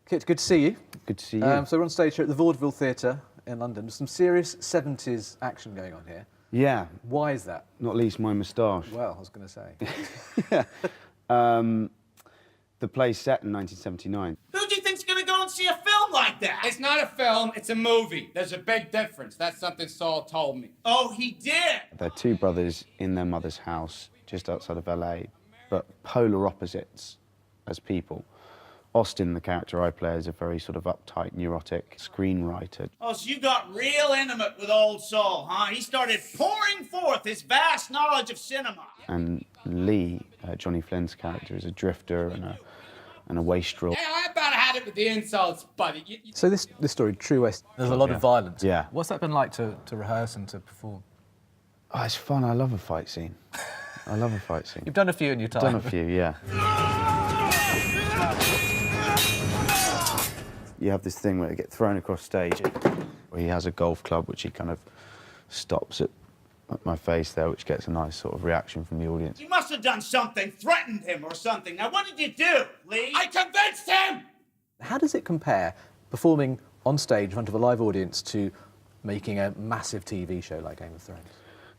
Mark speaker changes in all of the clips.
Speaker 1: Kit, good to see you.
Speaker 2: Good to see you.
Speaker 1: So we're on stage here at the Vaudeville Theatre in London. Some serious 70s action going on here.
Speaker 2: Yeah.
Speaker 1: Why is that?
Speaker 2: Not least my moustache.
Speaker 1: Well, I was going to say.
Speaker 2: The play's set in 1979.
Speaker 3: Who do you think's gonna go and see a film like that?
Speaker 4: It's not a film, it's a movie. There's a big difference. That's something Saul told me.
Speaker 3: Oh, he did?
Speaker 2: They're two brothers in their mother's house just outside of LA, but polar opposites as people. Austin, the character I play, is a very sort of uptight, neurotic screenwriter.
Speaker 3: Oh, so you got real intimate with old Saul, huh? He started pouring forth his vast knowledge of cinema.
Speaker 2: And Lee, Johnny Flynn's character, is a drifter and a wastrel.
Speaker 4: Yeah, I about had it with the insults, buddy.
Speaker 1: So this story, True West, there's a lot of violence.
Speaker 2: Yeah.
Speaker 1: What's that been like to rehearse and to perform?
Speaker 2: Oh, it's fun. I love a fight scene. I love a fight scene.
Speaker 1: You've done a few in your time.
Speaker 2: Done a few, yeah. You have this thing where they get thrown across stage, where he has a golf club which he kind of stops at my face there, which gets a nice sort of reaction from the audience.
Speaker 3: You must have done something, threatened him or something. Now, what did you do, Lee?
Speaker 4: I convinced him!
Speaker 1: How does it compare, performing on stage in front of a live audience, to making a massive TV show like Game of Thrones?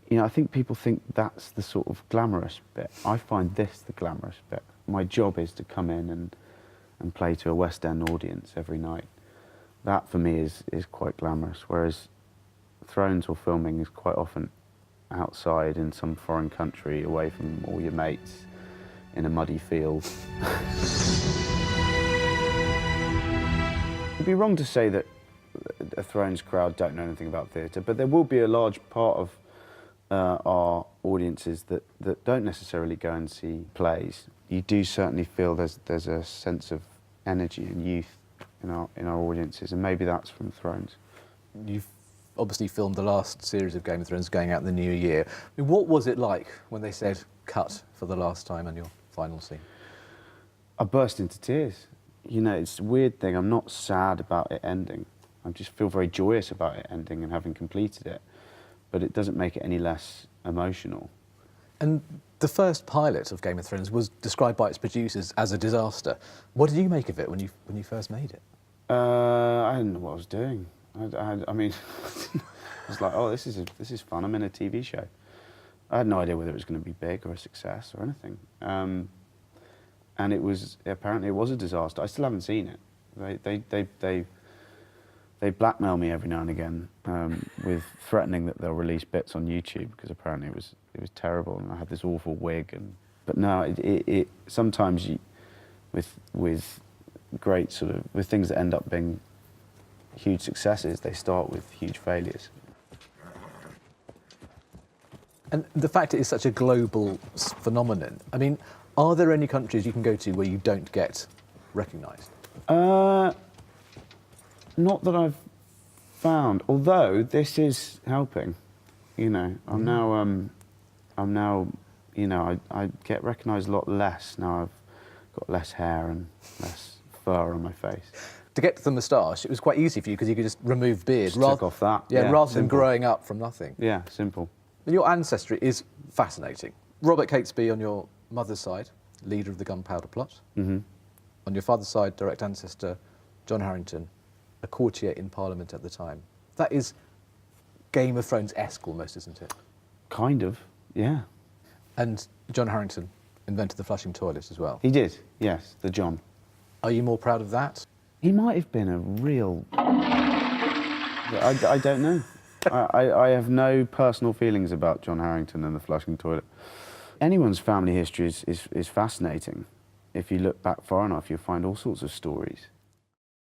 Speaker 2: You know, I think people think that's the sort of glamorous bit. I find this the glamorous bit. My job is to come in and play to a West End audience every night. That, for me, is quite glamorous, whereas Thrones or filming is quite often outside in some foreign country, away from all your mates, in a muddy field. It'd be wrong to say that a Thrones crowd don't know anything about theatre, but there will be a large part of our audiences that don't necessarily go and see plays. You do certainly feel there's a sense of energy and youth in our audiences, and maybe that's from Thrones.
Speaker 1: You've obviously filmed the last series of Game of Thrones going out in the new year. I mean, what was it like when they said cut for the last time on your final scene?
Speaker 2: I burst into tears. You know, it's a weird thing. I'm not sad about it ending. I just feel very joyous about it ending and having completed it. But it doesn't make it any less emotional.
Speaker 1: And the first pilot of Game of Thrones was described by its producers as a disaster. What did you make of it when you first made it?
Speaker 2: I didn't know what I was doing. I mean, I was like, oh, this is fun. I'm in a TV show. I had no idea whether it was going to be big or a success or anything. And apparently it was a disaster. I still haven't seen it. They blackmail me every now and again with threatening that they'll release bits on YouTube, because apparently it was terrible, and I had this awful wig. But no, it sometimes with great with things that end up being huge successes, they start with huge failures.
Speaker 1: And the fact it is such a global phenomenon, I mean, are there any countries you can go to where you don't get recognised?
Speaker 2: Not that I've found, although this is helping. You know, I'm now, you know, I get recognised a lot less now. I've got less hair and less fur on my face.
Speaker 1: To get to the moustache, it was quite easy for you because you could just remove beard.
Speaker 2: Just took off that.
Speaker 1: Yeah, rather than
Speaker 2: simple.
Speaker 1: growing up from nothing.
Speaker 2: Yeah, simple.
Speaker 1: And your ancestry is fascinating. Robert Catesby on your mother's side, leader of the Gunpowder Plot. Mm-hmm. On your father's side, direct ancestor, John Harington, a courtier in Parliament at the time. That is Game of Thrones-esque almost, isn't it?
Speaker 2: Kind of, yeah.
Speaker 1: And John Harington invented the flushing toilet as well.
Speaker 2: He did, yes, the John.
Speaker 1: Are you more proud of that?
Speaker 2: He might have been a real... I don't know. I have no personal feelings about John Harington and the flushing toilet. Anyone's family history is fascinating. If you look back far enough, you'll find all sorts of stories.